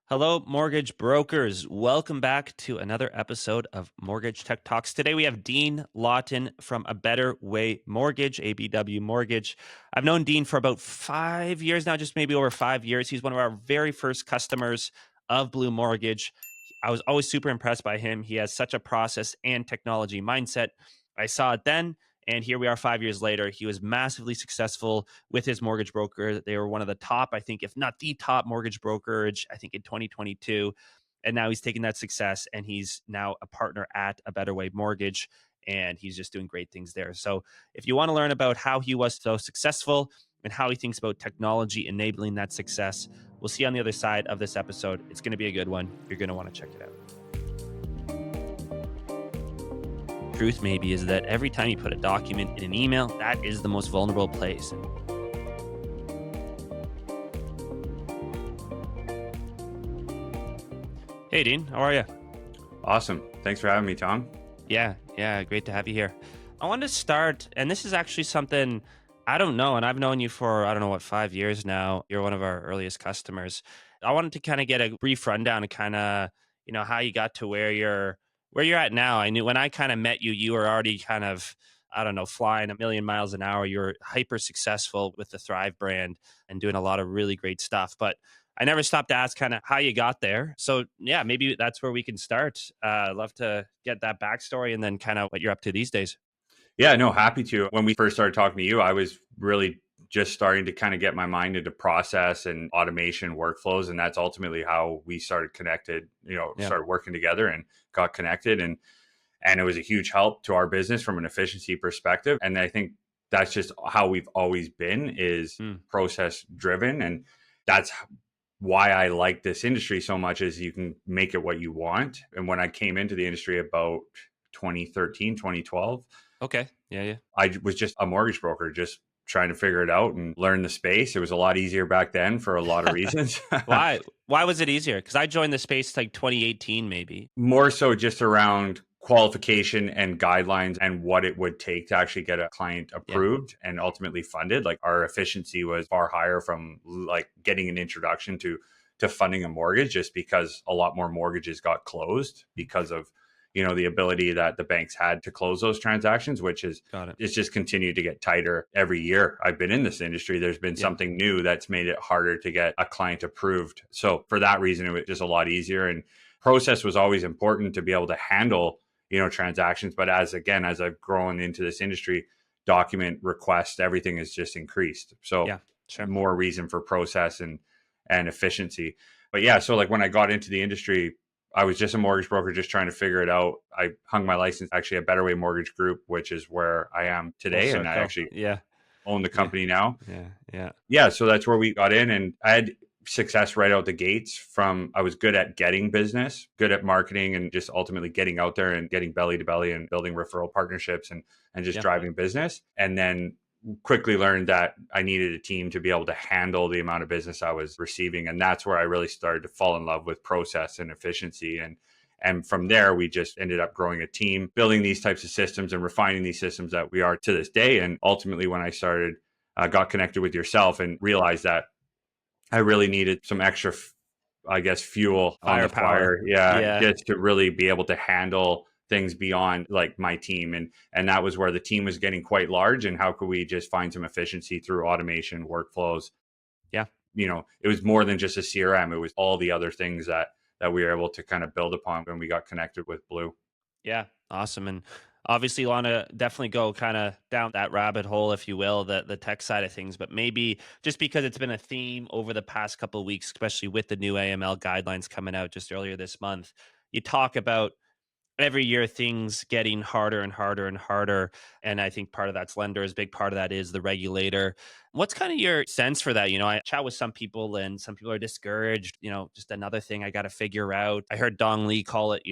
Hello, mortgage brokers. Welcome back to another episode of Mortgage Tech Talks. Today we have Dean Lawton from A Better Way Mortgage, ABW Mortgage. I've known Dean for about 5 years now, just maybe over 5 years. He's one of our very first customers of Blue Mortgage. I was always super impressed by him. He has such a process and technology mindset. I saw it then, and here we are 5 years later. He was massively successful with his mortgage broker. They were one of the top, I think, if not the top mortgage brokerage, I think in 2022. And now he's taking that success and he's now a partner at A Better Way Mortgage. And he's just doing great things there. So if you want to learn about how he was so successful and how he thinks about technology enabling that success, we'll see you on the other side of this episode. It's going to be a good one. You're going to want to check it out. Truth maybe is that every time you put a document in an email, that is the most vulnerable place. Hey, Dean, how are you? Awesome. Thanks for having me, Tom. Yeah, great to have you here. I wanted to start, and this is actually something I don't know, and I've known you for, I don't know what, 5 years now. You're one of our earliest customers. I wanted to kind of get a brief rundown and kind of, how you got to where you're at now. I knew when I kind of met you, you were already kind of, I don't know, flying a million miles an hour. You were hyper successful with the Thrive brand and doing a lot of really great stuff. But I never stopped to ask kind of how you got there. So yeah, maybe that's where we can start. I'd love to get that backstory and then kind of what you're up to these days. Yeah, no, happy to. When we first started talking to you, I was really just starting to kind of get my mind into process and automation workflows. And that's ultimately how we started connected, Yeah. started working together and got connected. And it was a huge help to our business from an efficiency perspective. And I think that's just how we've always been is Mm. process driven. And that's why I like this industry so much is you can make it what you want. And when I came into the industry about 2013, 2012, Okay. Yeah. I was just a mortgage broker, just trying to figure it out and learn the space. It was a lot easier back then for a lot of reasons. Why? Why was it easier? Because I joined the space like 2018, maybe. More so just around qualification and guidelines and what it would take to actually get a client Yeah. approved and ultimately funded. Like our efficiency was far higher from like getting an introduction to funding a mortgage just because a lot more mortgages got closed because of the ability that the banks had to close those transactions, which is Got it. it's just continued to get tighter every year I've been in this industry. There's been Yeah. something new that's made it harder to get a client approved. So for that reason, it was just a lot easier. And process was always important to be able to handle transactions. But as I've grown into this industry, document requests, everything has just increased. So Yeah. Sure. more reason for process and efficiency. But yeah, so like when I got into the industry, I was just a mortgage broker, just trying to figure it out. I hung my license actually at Better Way Mortgage Group, which is where I am Full today. And I circle. actually Yeah. own the Yeah. company now. Yeah. Yeah, so that's where we got in, and I had success right out the gates. From I was good at getting business, good at marketing, and just ultimately getting out there and getting belly to belly and building referral partnerships and just Yeah. driving business. And then quickly learned that I needed a team to be able to handle the amount of business I was receiving, and that's where I really started to fall in love with process and efficiency. And from there, we just ended up growing a team, building these types of systems and refining these systems that we are to this day. And ultimately, when I started got connected with yourself and realized that I really needed some extra, I guess, fuel on the Firepower. fire. Yeah, Yeah. just to really be able to handle things beyond like my team. And that was where the team was getting quite large. And how could we just find some efficiency through automation workflows? Yeah. It was more than just a CRM. It was all the other things that we were able to kind of build upon when we got connected with Blue. Yeah, awesome. And obviously, you want to definitely go kind of down that rabbit hole, if you will, the tech side of things. But maybe just because it's been a theme over the past couple of weeks, especially with the new AML guidelines coming out just earlier this month, you talk about every year things getting harder and harder and harder. And I think part of that's lenders, big part of that is the regulator. What's kind of your sense for that? I chat with some people and some people are discouraged, just another thing I got to figure out. I heard Dong Lee call it,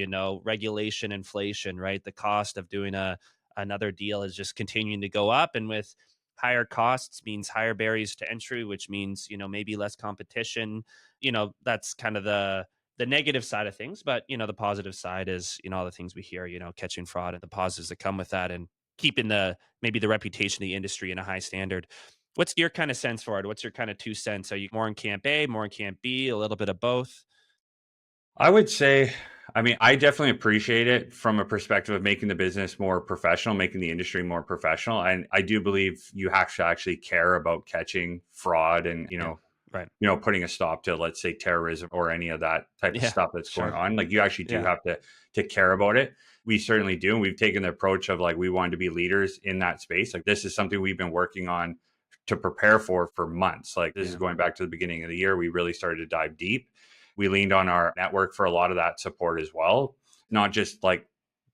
regulation inflation, right? The cost of doing another deal is just continuing to go up. And with higher costs means higher barriers to entry, which means, maybe less competition. That's kind of the negative side of things, but the positive side is all the things we hear, catching fraud and the positives that come with that, and keeping maybe the reputation of the industry in a high standard. What's your kind of sense for it? What's your kind of 2 cents? Are you more in camp A, more in camp B, a little bit of both? I would say, I mean, I definitely appreciate it from a perspective of making the business more professional, making the industry more professional. And I do believe you have to actually care about catching fraud and, Yeah. Right. putting a stop to, let's say, terrorism or any of that type of Yeah. stuff that's going Sure. on. Like you actually do Yeah. have to care about it. We certainly do. And we've taken the approach of like we wanted to be leaders in that space. Like this is something we've been working on to prepare for months. Like this is Yeah. going back to the beginning of the year. We really started to dive deep. We leaned on our network for a lot of that support as well. Not just like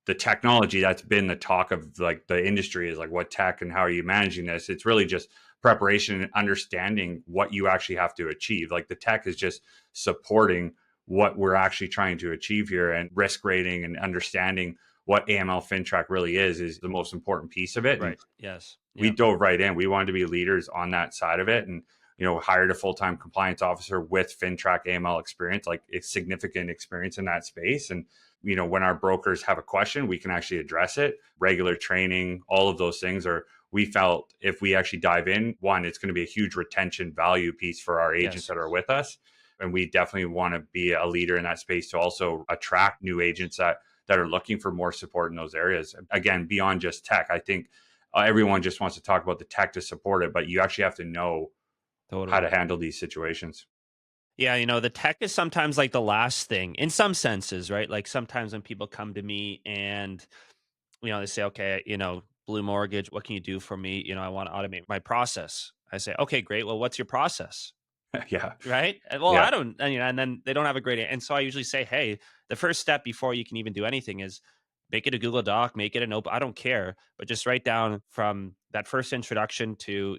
the technology that's been the talk of like the industry is like what tech and how are you managing this? It's really just preparation and understanding what you actually have to achieve. Like the tech is just supporting what we're actually trying to achieve here, and risk rating and understanding what AML FinTrack really is the most important piece of it. And Right. Yes. we Yeah. dove right in. We wanted to be leaders on that side of it, and hired a full-time compliance officer with FinTrack AML experience, like it's significant experience in that space. And when our brokers have a question, we can actually address it. Regular training, all of those things are. We felt if we actually dive in, one, it's going to be a huge retention value piece for our agents Yes. that are with us, and we definitely want to be a leader in that space to also attract new agents that are looking for more support in those areas. Again, beyond just tech, I think everyone just wants to talk about the tech to support it, but you actually have to know how Totally. to handle these situations. Yeah, the tech is sometimes like the last thing in some senses, right? Like sometimes when people come to me and they say, okay, Blue Mortgage, what can you do for me? I want to automate my process. I say, okay, great. Well, what's your process? Yeah. Right? Well, Yeah. I don't, and then they don't have a great, and so I usually say, hey, the first step before you can even do anything is make it a Google Doc, make it an open, I don't care, but just write down from that first introduction to,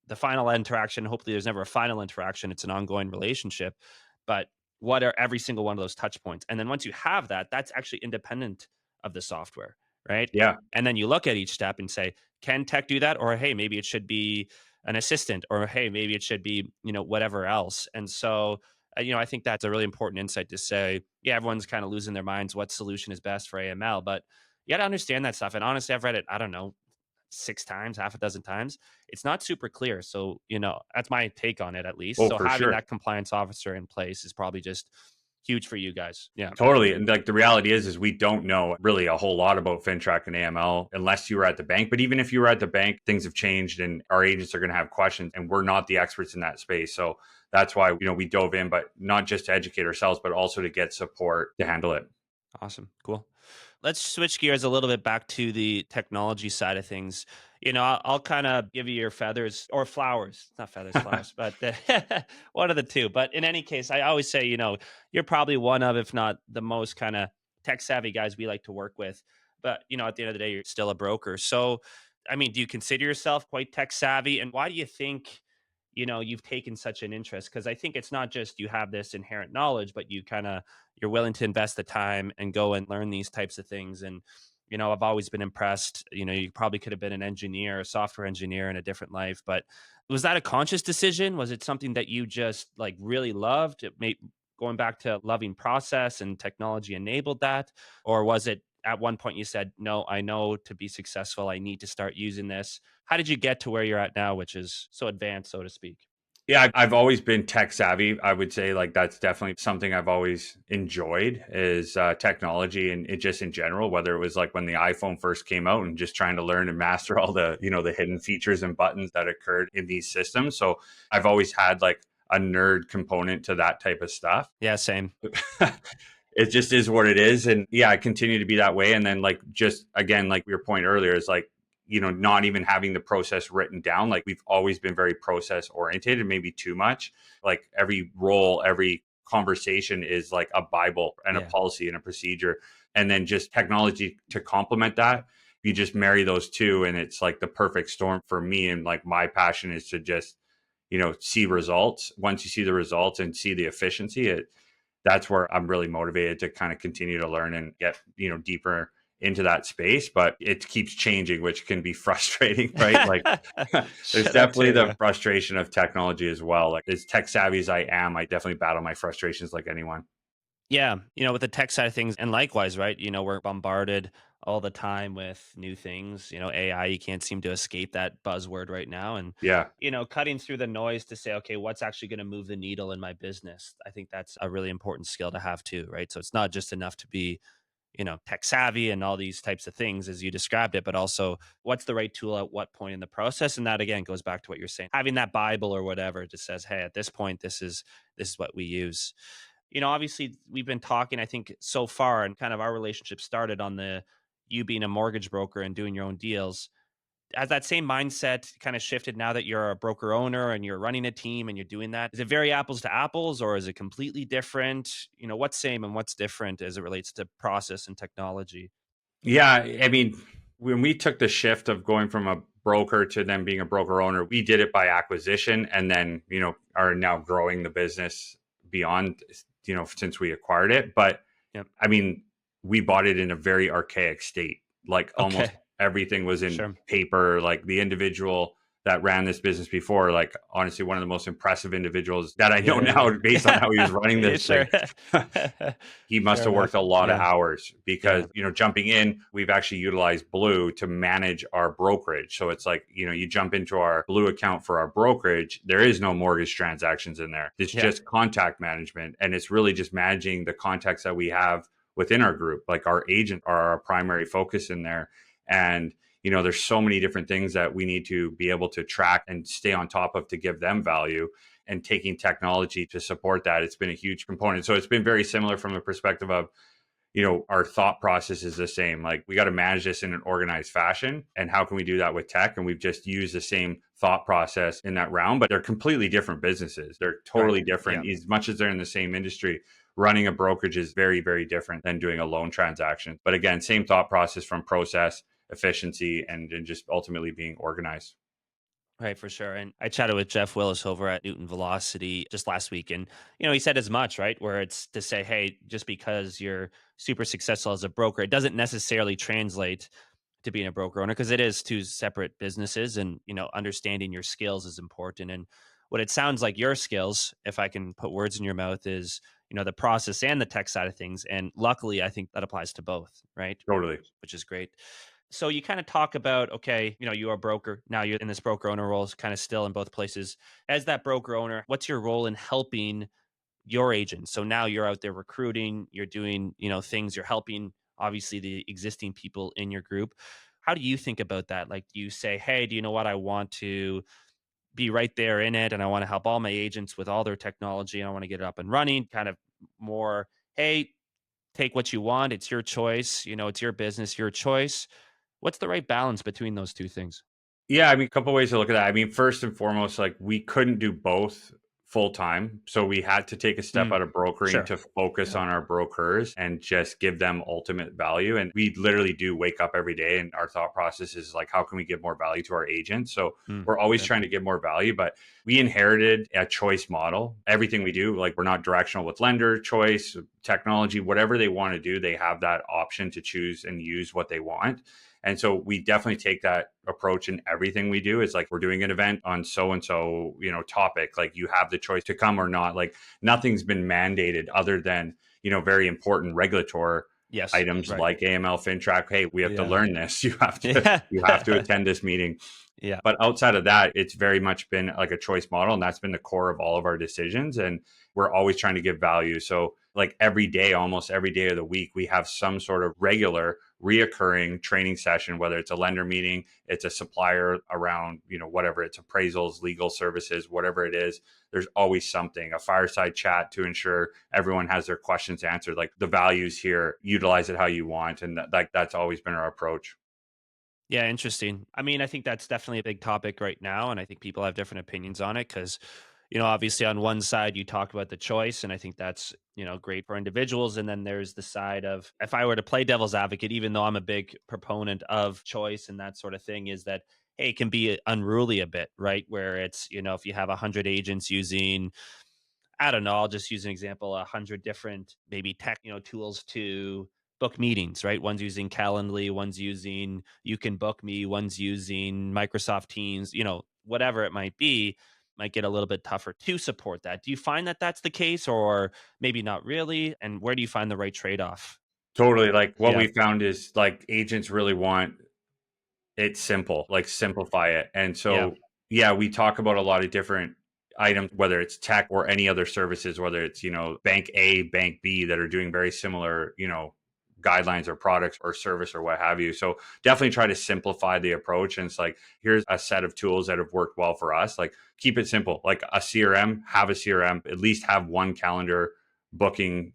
the final interaction. Hopefully there's never a final interaction. It's an ongoing relationship, but what are every single one of those touch points? And then once you have that, that's actually independent of the software, right? Yeah. And then you look at each step and say, can tech do that? Or, hey, maybe it should be an assistant, or hey, maybe it should be whatever else. And so I think that's a really important insight to say, yeah, everyone's kind of losing their minds what solution is best for AML, but you got to understand that stuff. And honestly, I've read it, I don't know, 6 times, half a dozen times. It's not super clear. So that's my take on it, at least. Oh, So for having sure. that compliance officer in place is probably just huge for you guys. Yeah. Totally. And like the reality is we don't know really a whole lot about FinTrack and AML unless you were at the bank. But even if you were at the bank, things have changed and our agents are going to have questions, and we're not the experts in that space. So that's why, we dove in, but not just to educate ourselves, but also to get support to handle it. Awesome. Cool. Let's switch gears a little bit back to the technology side of things. I'll kind of give you your feathers or flowers, not feathers, flowers, but one of the two. But in any case, I always say, you're probably one of, if not the most kind of tech savvy guys we like to work with. But, at the end of the day, you're still a broker. So, I mean, do you consider yourself quite tech savvy? And why do you think, you've taken such an interest? Because I think it's not just you have this inherent knowledge, but you're willing to invest the time and go and learn these types of things. And I've always been impressed. You probably could have been an engineer, a software engineer in a different life, but was that a conscious decision? Was it something that you just like really loved? Going back to loving process and technology enabled that, or was it at one point you said, no, I know to be successful I need to start using this? How did you get to where you're at now, which is so advanced, so to speak? Yeah, I've always been tech savvy. I would say like that's definitely something I've always enjoyed is technology, and it just in general, whether it was like when the iPhone first came out and just trying to learn and master all the, the hidden features and buttons that occurred in these systems. So I've always had like a nerd component to that type of stuff. Yeah, same. It just is what it is. And yeah, I continue to be that way. And then like just again, like your point earlier is like, not even having the process written down. Like we've always been very process oriented, maybe too much. Like every role, every conversation is like a Bible and a Yeah. policy and a procedure. And then just technology to complement that. You just marry those two and it's like the perfect storm for me. And like my passion is to just, see results. Once you see the results and see the efficiency, that's where I'm really motivated to kind of continue to learn and get, deeper into that space, but it keeps changing, which can be frustrating, right? Like there's That definitely too, the yeah. frustration of technology as well. Like as tech savvy as I am, I definitely battle my frustrations like anyone. Yeah, with the tech side of things, and likewise, right? We're bombarded all the time with new things. AI, you can't seem to escape that buzzword right now. And, Yeah. cutting through the noise to say, okay, what's actually going to move the needle in my business? I think that's a really important skill to have too, right? So it's not just enough to be, tech savvy and all these types of things as you described it, but also what's the right tool at what point in the process. And that again goes back to what you're saying, having that Bible or whatever just says, hey, at this point, this is what we use. Obviously we've been talking, I think, so far, and kind of our relationship started on the you being a mortgage broker and doing your own deals. Has that same mindset kind of shifted now that you're a broker owner and you're running a team and you're doing that? Is it very apples to apples, or is it completely different? What's same and what's different as it relates to process and technology? Yeah, I mean, when we took the shift of going from a broker to then being a broker owner, we did it by acquisition and then, are now growing the business beyond, since we acquired it. But Yep. I mean, we bought it in a very archaic state. Like almost Okay. everything was in Sure. paper. Like the individual that ran this business before, like honestly, one of the most impressive individuals that I know now Yeah. based on how he was running Yeah, this thing. sure. He must Fair have worked enough. a lot of Yeah. hours because, Yeah. jumping in, we've actually utilized Blue to manage our brokerage. So it's like, you jump into our Blue account for our brokerage, there is no mortgage transactions in there. It's Yeah. just contact management. And it's really just managing the contacts that we have within our group. Like our agent are our primary focus in there. And, there's so many different things that we need to be able to track and stay on top of to give them value, and taking technology to support that. It's been a huge component. So it's been very similar from the perspective of, our thought process is the same. Like we got to manage this in an organized fashion. And how can we do that with tech? And we've just used the same thought process in that realm, but they're completely different businesses. They're Right. totally different. Yeah. As much as they're in the same industry, running a brokerage is very, very different than doing a loan transaction. But again, same thought process from process, efficiency, and just ultimately being organized. Right, for sure. And I chatted with Jeff Willis over at Newton Velocity just last week. And, he said as much, right? Where it's to say, hey, just because you're super successful as a broker, it doesn't necessarily translate to being a broker owner, because it is two separate businesses. And, understanding your skills is important. And what it sounds like your skills, if I can put words in your mouth, is, the process and the tech side of things. And luckily, I think that applies to both, right? Totally. Which is great. So you kind of talk about, okay, you're a broker. Now you're in this broker owner role, kind of still in both places. As that broker owner, what's your role in helping your agents? So now you're out there recruiting, you're doing, things, you're helping obviously the existing people in your group. How do you think about that? Like, do you say, hey, do you know what? I want to be right there in it and I want to help all my agents with all their technology and I want to get it up and running, kind of more, hey, take what you want. It's your choice. It's your business, your choice. What's the right balance between those two things? Yeah, I mean, a couple ways to look at that. I mean, first and foremost, like we couldn't do both full time. So we had to take a step Mm, out of brokering sure. to focus Yeah. on our brokers and just give them ultimate value. And we literally do wake up every day and our thought process is like, how can we give more value to our agents? So Mm, we're always yeah. trying to give more value, but we inherited a choice model. Everything we do, like we're not directional with lender choice, technology, whatever they want to do, they have that option to choose and use what they want. And so we definitely take that approach in everything we do. It's like we're doing an event on so and so, topic. Like you have the choice to come or not. Like nothing's been mandated other than, very important regulatory Yes. items Right. like AML FinTrack. Hey, we have to Yeah. learn this. You have to Yeah. you have to attend this meeting. Yeah. But outside of that, it's very much been like a choice model. And that's been the core of all of our decisions. And we're always trying to give value. So, like every day, almost every day of the week, we have some sort of regular, reoccurring training session, whether it's a lender meeting, it's a supplier around, whatever, it's appraisals, legal services, whatever it is. There's always something, a fireside chat to ensure everyone has their questions answered. Like the values here, utilize it how you want. And that's always been our approach. Yeah, interesting. I mean, I think that's definitely a big topic right now, and I think people have different opinions on it because, obviously on one side you talk about the choice, and I think that's great for individuals, and then there's the side of if I were to play devil's advocate, even though I'm a big proponent of choice and that sort of thing, is that hey, it can be unruly a bit, right? Where it's if you have 100 agents using I don't know, I'll just use an example, 100 different maybe tech, tools to book meetings, right? One's using Calendly, one's using You Can Book Me, one's using Microsoft Teams, whatever it might be. might get a little bit tougher to support that. Do you find that that's the case, or maybe not really? And where do you find the right trade off? Totally. Like what Yeah. we found is like agents really want it simple, like simplify it. And Yeah. so, yeah, we talk about a lot of different items, whether it's tech or any other services, whether it's, bank A, bank B that are doing very similar, guidelines or products or service or what have you. So definitely try to simplify the approach. And it's like, here's a set of tools that have worked well for us. Like keep it simple, like a CRM, have a CRM, at least have one calendar booking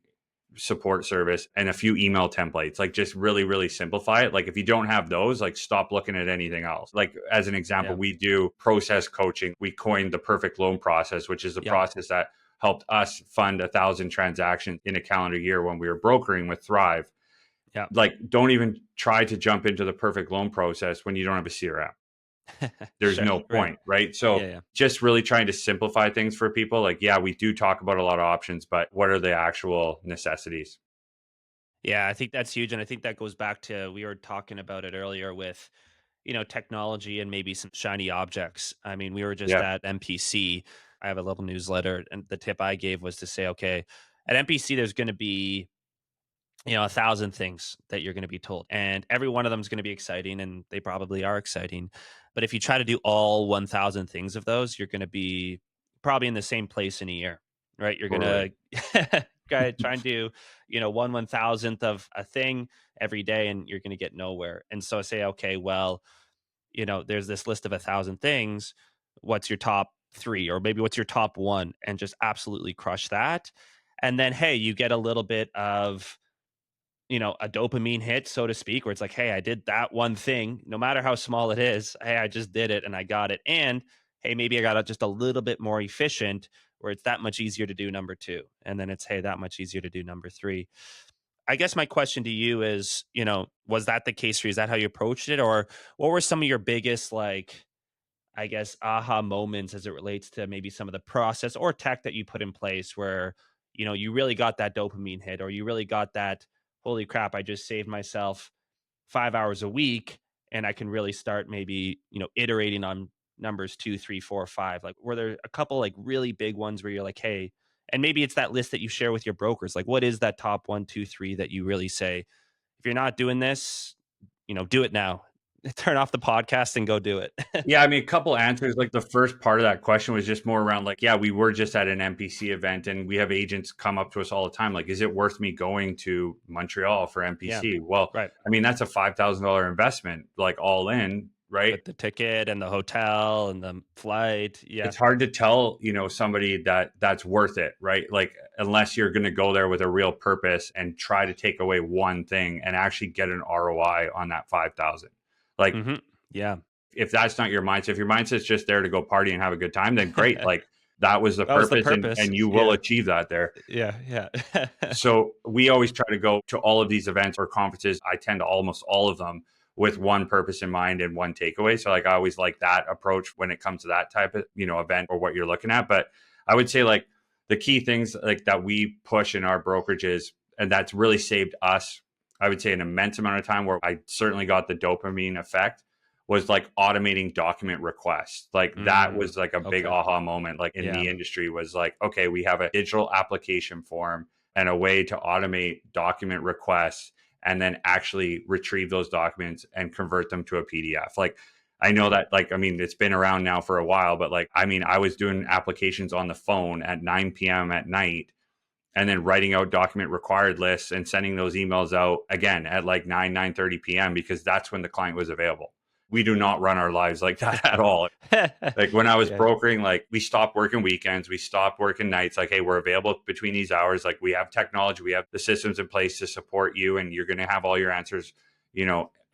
support service and a few email templates. Like just really, really simplify it. Like if you don't have those, like stop looking at anything else. Like as an example, Yeah. we do process coaching. We coined the perfect loan process, which is the Yeah. process that helped us fund 1,000 transactions in a calendar year when we were brokering with Thrive. Yeah. Like don't even try to jump into the perfect loan process when you don't have a CRM. There's Sure. no Right. point, right? Yeah. So Yeah. just really trying to simplify things for people. Like, yeah, we do talk about a lot of options, but what are the actual necessities? Yeah, I think that's huge. And I think that goes back to, we were talking about it earlier with, technology and maybe some shiny objects. I mean, we were just Yeah. at MPC. I have a little newsletter, and the tip I gave was to say, okay, at MPC, there's going to be, 1,000 things that you're going to be told, and every one of them is going to be exciting, and they probably are exciting. But if you try to do all 1,000 things of those, you're going to be probably in the same place in a year, right? You're going Totally. to try and do, 1/1000th of a thing every day, and you're going to get nowhere. And so I say, okay, well, there's this list of 1,000 things. What's your top three, or maybe what's your top one, and just absolutely crush that. And then, hey, you get a little bit of, a dopamine hit, so to speak, where it's like, hey, I did that one thing, no matter how small it is. Hey, I just did it and I got it. And hey, maybe I got it just a little bit more efficient, where it's that much easier to do number two. And then it's, hey, that much easier to do number three. I guess my question to you is, was that the case for you? Is that how you approached it? Or what were some of your biggest, like, I guess, aha moments as it relates to maybe some of the process or tech that you put in place where, you really got that dopamine hit, or you really got that, holy crap, I just saved myself 5 hours a week, and I can really start maybe, iterating on numbers two, three, four, five. Like, were there a couple like really big ones where you're like, hey, and maybe it's that list that you share with your brokers. Like, what is that top one, two, three that you really say, if you're not doing this, do it now. Turn off the podcast and go do it. Yeah, I mean, a couple answers. Like the first part of that question was just more around like, yeah, we were just at an NPC event and we have agents come up to us all the time. Like, is it worth me going to Montreal for Yeah. NPC? Well, Right. I mean, that's a $5,000 investment, like all in, right? With the ticket and the hotel and the flight. Yeah. It's hard to tell, somebody that that's worth it, right? Like, unless you're going to go there with a real purpose and try to take away one thing and actually get an ROI on that 5,000. Like, Hmm. Yeah. if that's not your mindset, if your mindset's just there to go party and have a good time, then great. Like that was the That was the purpose purpose. and you will Yeah. achieve that there. Yeah. Yeah. So we always try to go to all of these events or conferences. I tend to almost all of them with one purpose in mind and one takeaway. So like I always like that approach when it comes to that type of, event or what you're looking at. But I would say like the key things like that we push in our brokerages, and that's really saved us, I would say an immense amount of time, where I certainly got the dopamine effect, was like automating document requests. Like that was like a big Okay. aha moment, like in Yeah. the industry, was like, okay, we have a digital application form and a way to automate document requests and then actually retrieve those documents and convert them to a PDF. Like I know that, like, I mean, it's been around now for a while, but like, I mean, I was doing applications on the phone at 9 p.m. at night and then writing out document required lists and sending those emails out again at like 9:30 p.m. because that's when the client was available. We do not run our lives like that at all. Like when I was Yeah. brokering, like we stopped working weekends, we stopped working nights. Like, hey, we're available between these hours. Like we have technology, we have the systems in place to support you, and you're going to have all your answers,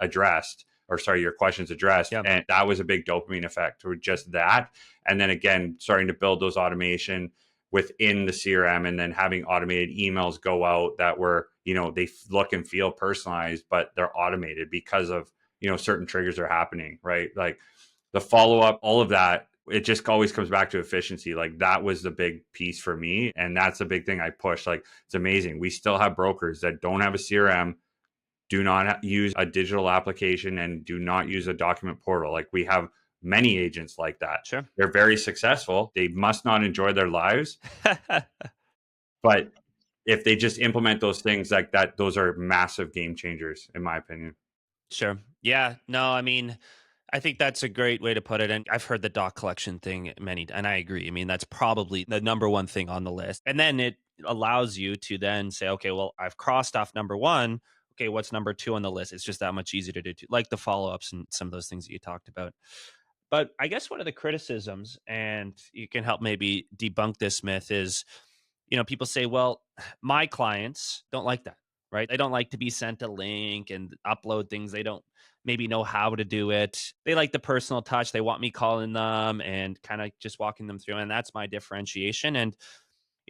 addressed, or sorry, your questions addressed. Yeah. And that was a big dopamine effect, or just that. And then again, starting to build those automation within the CRM, and then having automated emails go out that were, they look and feel personalized, but they're automated because of, certain triggers are happening, right? Like the follow up, all of that, it just always comes back to efficiency. Like that was the big piece for me. And that's the big thing I push. Like it's amazing. We still have brokers that don't have a CRM, do not use a digital application, and do not use a document portal. Like we have many agents like that. Sure. They're very successful. They must not enjoy their lives, but if they just implement those things like that, those are massive game changers, in my opinion. Sure. Yeah. No, I mean, I think that's a great way to put it. And I've heard the doc collection thing and I agree. I mean, that's probably the number one thing on the list. And then it allows you to then say, okay, well, I've crossed off number one. Okay, what's number two on the list? It's just that much easier to do, like the follow ups and some of those things that you talked about. But I guess one of the criticisms, and you can help maybe debunk this myth, is people say, well, my clients don't like that, right? They don't like to be sent a link and upload things. They don't maybe know how to do it. They like the personal touch. They want me calling them and kind of just walking them through. And that's my differentiation. And,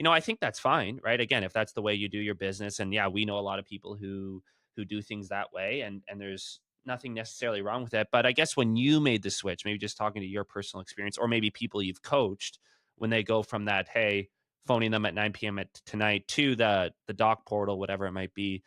I think that's fine, right? Again, if that's the way you do your business. And yeah, we know a lot of people who do things that way. And there's nothing necessarily wrong with that. But I guess when you made the switch, maybe just talking to your personal experience, or maybe people you've coached, when they go from that, hey, phoning them at 9 p.m. tonight to the doc portal, whatever it might be.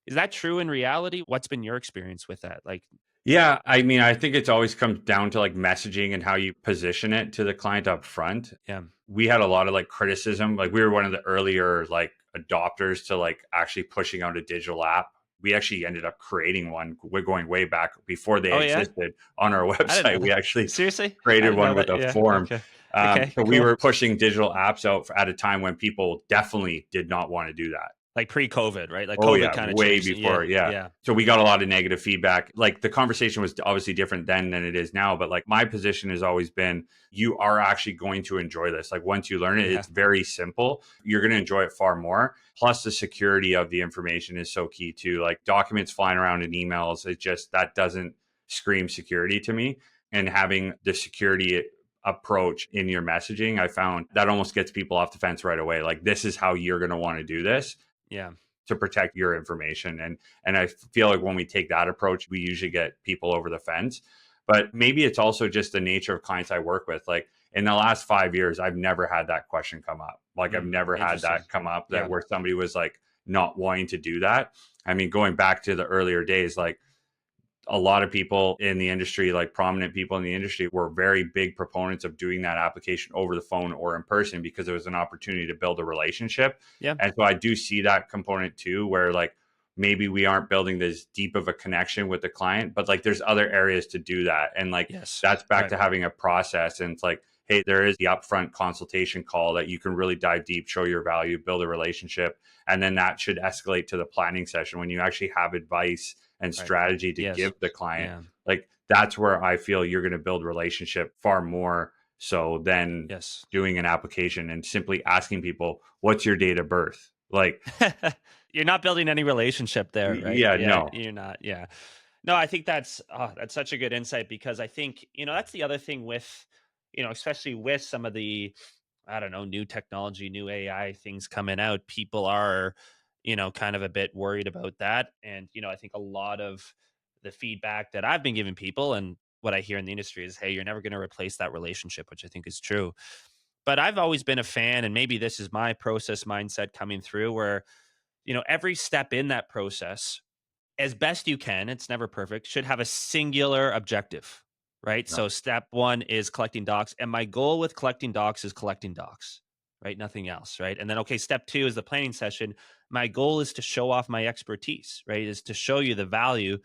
Is that true in reality? What's been your experience with that? Like, Yeah, I mean, I think it's always comes down to like messaging and how you position it to the client up front. yeah. We had a lot of like criticism. Like we were one of the earlier like adopters to like actually pushing out a digital app. We actually ended up creating one. We're going way back before they Oh, yeah? existed on our I didn't know website. We that. actually Seriously? I created didn't know one with that. a Yeah. form. Okay. Okay. So we Cool. were pushing digital apps out at a time when people definitely did not want to do that. Like pre-COVID, right? Like Oh COVID yeah, kind of way changed it. Yeah. before, yeah. Yeah. So we got a lot of negative feedback. Like the conversation was obviously different then than it is now, but like my position has always been you are actually going to enjoy this. Like once you learn it, Yeah. it's very simple. You're going to enjoy it far more. Plus the security of the information is so key too. Like documents flying around in emails, it just that doesn't scream security to me. And having the security approach in your messaging, I found that almost gets people off the fence right away. Like this is how you're going to want to do this Yeah. to protect your information. And I feel like when we take that approach, we usually get people over the fence. But maybe it's also just the nature of clients I work with. Like in the last 5 years, I've never had that question come up. Like I've never had Interesting. that come up that Yeah. where somebody was like not wanting to do that. I mean, going back to the earlier days, like a lot of people in the industry, like prominent people in the industry, were very big proponents of doing that application over the phone or in person because it was an opportunity to build a relationship. Yeah. And so I do see that component too, where like maybe we aren't building this deep of a connection with the client, but like there's other areas to do that. And like Yes. that's back Right. to having a process. And it's like, hey, there is the upfront consultation call that you can really dive deep, show your value, build a relationship. And then that should escalate to the planning session when you actually have advice and Right. strategy to Yes. give the client. Yeah. Like that's where I feel you're going to build relationship far more so than Yes. doing an application and simply asking people, what's your date of birth? Like, You're not building any relationship there, right? yeah, Yeah, no. you're not. Yeah. No, I think that's such a good insight because I think, that's the other thing with, especially with some of the, I don't know, new technology, new AI things coming out, people are, kind of a bit worried about that. And, I think a lot of the feedback that I've been giving people and what I hear in the industry is, hey, you're never going to replace that relationship, which I think is true. But I've always been a fan, and maybe this is my process mindset coming through where, every step in that process, as best you can, it's never perfect, should have a singular objective, right? No. So step one is collecting docs. And my goal with collecting docs is collecting docs, right? Nothing else, right? And then, okay, step two is the planning session. My goal is to show off my expertise, right? Is to show you the value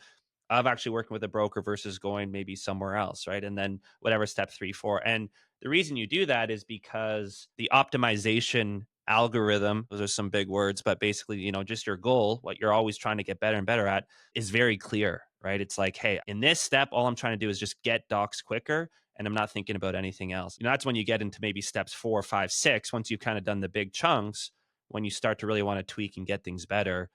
of actually working with a broker versus going maybe somewhere else, right? And then whatever step three, four. And the reason you do that is because the optimization algorithm, those are some big words, but basically, just your goal, what you're always trying to get better and better at is very clear, right? It's like, hey, in this step, all I'm trying to do is just get docs quicker. And I'm not thinking about anything else. That's when you get into maybe steps 4, 5, 6. Once you've kind of done the big chunks, when you start to really want to tweak and get things better,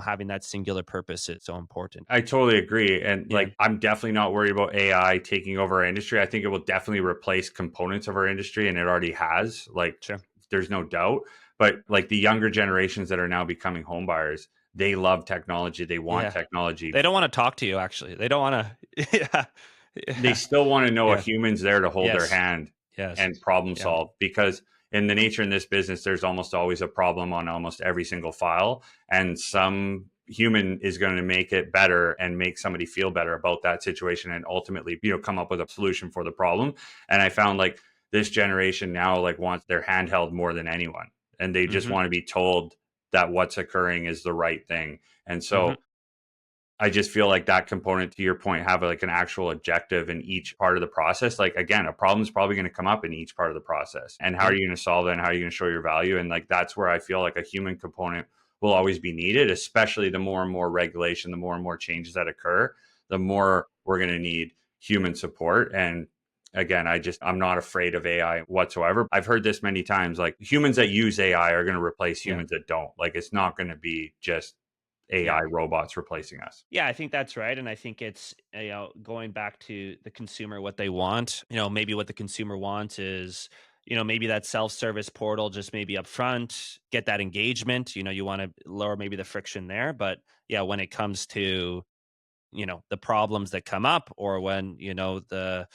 having that singular purpose is so important. I totally agree. And Yeah. like, I'm definitely not worried about AI taking over our industry. I think it will definitely replace components of our industry, and it already has. Like, Sure. there's no doubt. But like the younger generations that are now becoming home buyers, they love technology. They want Yeah. technology. They don't want to talk to you, actually. They don't want to. Yeah. They Yeah. still want to know a Yeah. human's there to hold their Yes. hand Yes. and problem Yeah. solve, because in the nature in this business, there's almost always a problem on almost every single file. And some human is going to make it better and make somebody feel better about that situation and ultimately, come up with a solution for the problem. And I found like this generation now like wants their handheld more than anyone, and they just Hmm. want to be told that what's occurring is the right thing. And Hmm. so I just feel like that component, to your point, have like an actual objective in each part of the process. Like, again, a problem is probably going to come up in each part of the process. And how are Yeah. you going to solve it, and how are you going to show your value? And like, that's where I feel like a human component will always be needed, especially the more and more regulation, the more and more changes that occur, the more we're going to need human support. And again, I'm not afraid of AI whatsoever. I've heard this many times, like humans that use AI are going to replace Yeah. humans that don't. Like, it's not going to be just Yeah. AI robots replacing us. Yeah, I think that's right. And I think it's, going back to the consumer, what they want, maybe what the consumer wants is, maybe that self-service portal just maybe up front, get that engagement, you want to lower maybe the friction there. But yeah, when it comes to, the problems that come up, or when, the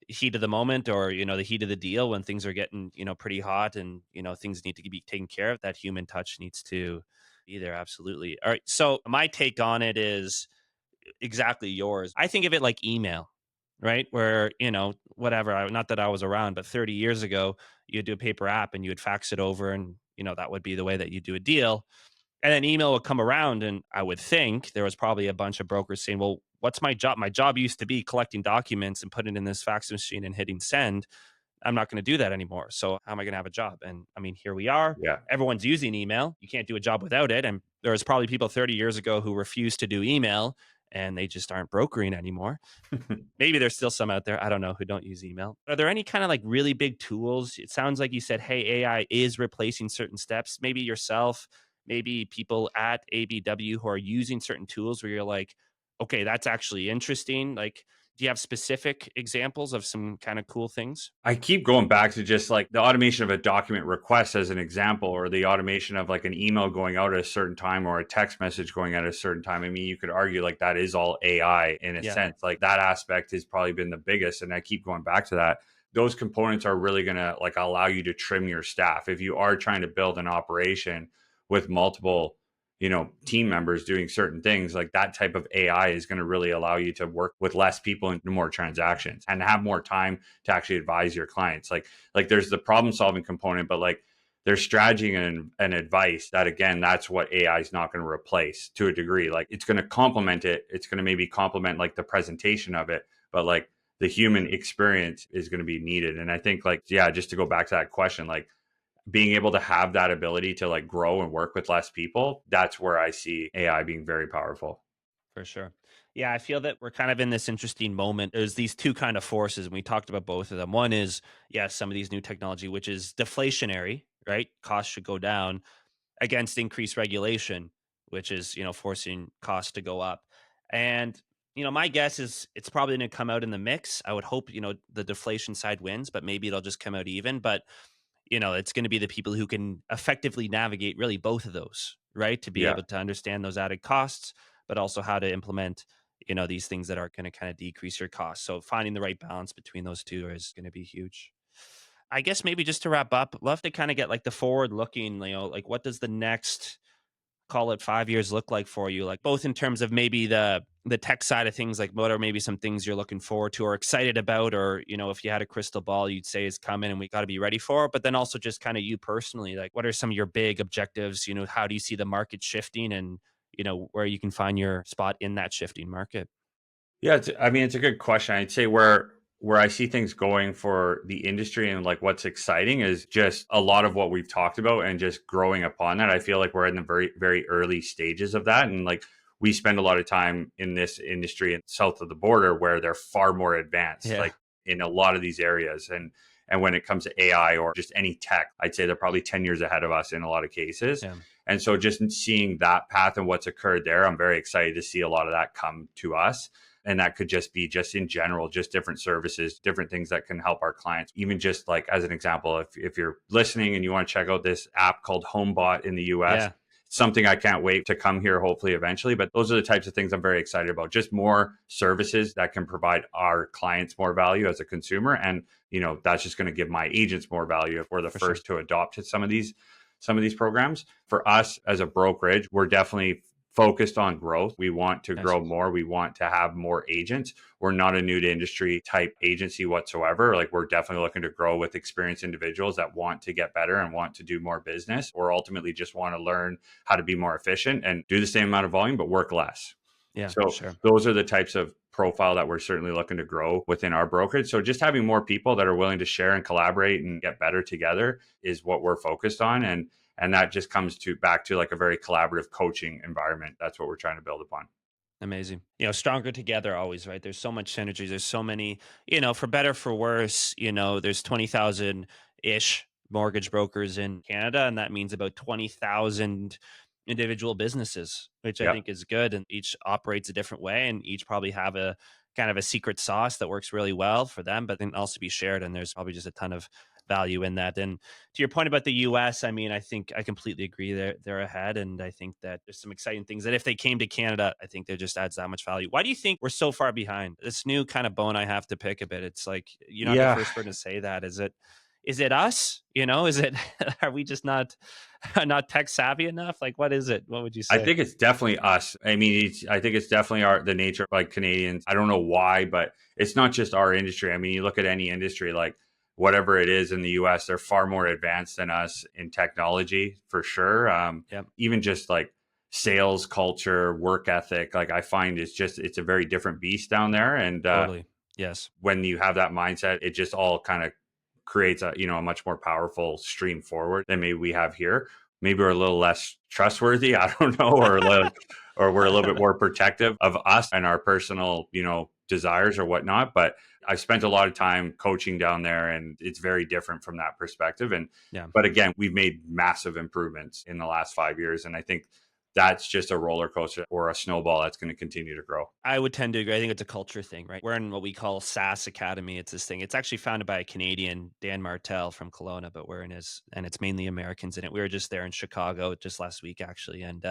heat of the moment, or, the heat of the deal, when things are getting, pretty hot, and, things need to be taken care of, that human touch needs to be there. Absolutely. All right. So my take on it is exactly yours. I think of it like email, right? Where, whatever, not that I was around, but 30 years ago, you'd do a paper app and you would fax it over, and, that would be the way that you do a deal. And then email would come around, and I would think there was probably a bunch of brokers saying, well, what's my job? My job used to be collecting documents and putting it in this fax machine and hitting send. I'm not going to do that anymore. So how am I going to have a job? And I mean, here we are. Yeah. Everyone's using email. You can't do a job without it. And there was probably people 30 years ago who refused to do email, and they just aren't brokering anymore. Maybe there's still some out there, I don't know, who don't use email. Are there any kind of like really big tools? It sounds like you said, hey, AI is replacing certain steps. Maybe yourself, maybe people at ABW who are using certain tools where you're like, okay, that's actually interesting. Like, do you have specific examples of some kind of cool things? I keep going back to just like the automation of a document request as an example, or the automation of like an email going out at a certain time, or a text message going out at a certain time. I mean, you could argue like that is all AI in a Yeah. sense. Like, that aspect has probably been the biggest. And I keep going back to that. Those components are really going to like allow you to trim your staff. If you are trying to build an operation with multiple team members doing certain things, like that type of AI is going to really allow you to work with less people and more transactions and have more time to actually advise your clients. Like there's the problem solving component, but like there's strategy and advice that, again, that's what AI is not going to replace to a degree. Like, it's going to complement it. It's going to maybe complement like the presentation of it, but like the human experience is going to be needed. And I think like, yeah, just to go back to that question, like being able to have that ability to like grow and work with less people, that's where I see AI being very powerful. For sure. Yeah, I feel that we're kind of in this interesting moment. There's these two kind of forces, and we talked about both of them. One is, yeah, some of these new technology, which is deflationary, right? Costs should go down, against increased regulation, which is, forcing costs to go up. And, my guess is it's probably going to come out in the mix. I would hope, the deflation side wins, but maybe it'll just come out even. But it's going to be the people who can effectively navigate really both of those, right? To be Yeah. able to understand those added costs, but also how to implement, these things that are going to kind of decrease your costs. So finding the right balance between those two is going to be huge. I guess maybe just to wrap up, love to kind of get like the forward looking, like what does the next, call it 5 years, look like for you? Like both in terms of maybe the tech side of things, like what are maybe some things you're looking forward to or excited about, or if you had a crystal ball, you'd say is coming and we got to be ready for it. But then also just kind of you personally, like what are some of your big objectives? How do you see the market shifting, and where you can find your spot in that shifting market? Yeah, I mean, it's a good question. I'd say where I see things going for the industry and like what's exciting is just a lot of what we've talked about and just growing upon that. I feel like we're in the very, very early stages of that. And like we spend a lot of time in this industry and south of the border where they're far more advanced, Yeah. like in a lot of these areas. And when it comes to AI or just any tech, I'd say they're probably 10 years ahead of us in a lot of cases. Yeah. And so just seeing that path and what's occurred there, I'm very excited to see a lot of that come to us. And that could just be just in general, just different services, different things that can help our clients. Even just like as an example, if you're listening and you want to check out this app called HomeBot in the US, Yeah. it's something I can't wait to come here, hopefully eventually. But those are the types of things I'm very excited about. Just more services that can provide our clients more value as a consumer. And, that's just going to give my agents more value if we're the For sure. first to adopt some of these programs. For us as a brokerage, we're definitely focused on growth. We want to Nice. grow more. We want to have more agents. We're not a new to industry type agency whatsoever. Like, we're definitely looking to grow with experienced individuals that want to get better and want to do more business, or ultimately just want to learn how to be more efficient and do the same amount of volume, but work less. Yeah, for So sure. those are the types of profile that we're certainly looking to grow within our brokerage. So just having more people that are willing to share and collaborate and get better together is what we're focused on. And that just comes to back to like a very collaborative coaching environment. That's what we're trying to build upon. Amazing. Stronger together always, right? There's so much synergy. There's so many, for better, for worse, there's 20,000 ish mortgage brokers in Canada. And that means about 20,000 individual businesses, which I Yeah. think is good. And each operates a different way and each probably have a kind of a secret sauce that works really well for them, but then also be shared. And there's probably just a ton of value in that. And to your point about the US, I mean, I think I completely agree. They're ahead, and I think that there's some exciting things that if they came to Canada, I think there just adds that much value. Why do you think we're so far behind? This new kind of bone I have to pick a bit. It's like you're not the Yeah. first person to say that. Is it us? Is it are we just not not tech savvy enough? Like, what is it? What would you I say? think it's definitely us. I mean, I think it's definitely the nature of like Canadians. I don't know why, but it's not just our industry. I mean, you look at any industry, like whatever it is in the US, they're far more advanced than us in technology for sure. Yep, Even just like sales culture, work ethic, like I find it's a very different beast down there. And totally. Yes. when you have that mindset, it just all kind of creates a much more powerful stream forward than maybe we have here. Maybe we're a little less trustworthy, I don't know, or we're a little bit more protective of us and our personal, desires or whatnot. But I've spent a lot of time coaching down there, and it's very different from that perspective. And Yeah. but again, we've made massive improvements in the last 5 years, and I think that's just a roller coaster or a snowball that's going to continue to grow. I would tend to agree. I think it's a culture thing, right? We're in what we call SaaS Academy. It's this thing. It's actually founded by a Canadian, Dan Martell from Kelowna, but we're in his, and it's mainly Americans in it. We were just there in Chicago just last week, actually. And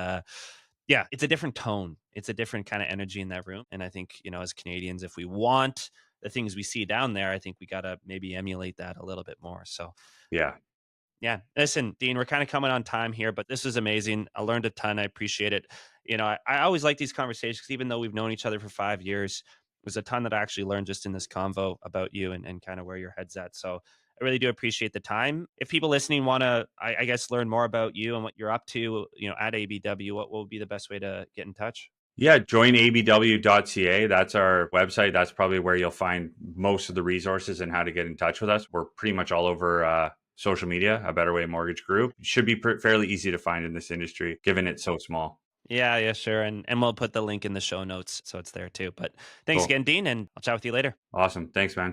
yeah, it's a different tone. It's a different kind of energy in that room. And I think, as Canadians, if we want the things we see down there, I think we got to maybe emulate that a little bit more. So Yeah. yeah. Listen, Dean, we're kind of coming on time here, but this is amazing. I learned a ton. I appreciate it. I always like these conversations 'cause even though we've known each other for 5 years, there's a ton that I actually learned just in this convo about you and kind of where your head's at. So I really do appreciate the time. If people listening want to, I guess, learn more about you and what you're up to, at ABW, what would be the best way to get in touch? Yeah, join abw.ca. That's our website. That's probably where you'll find most of the resources and how to get in touch with us. We're pretty much all over social media, A Better Way Mortgage Group. Should be fairly easy to find in this industry, given it's so small. Yeah, yeah, sure. And we'll put the link in the show notes so it's there too. But thanks Cool. again, Dean, and I'll chat with you later. Awesome. Thanks, man.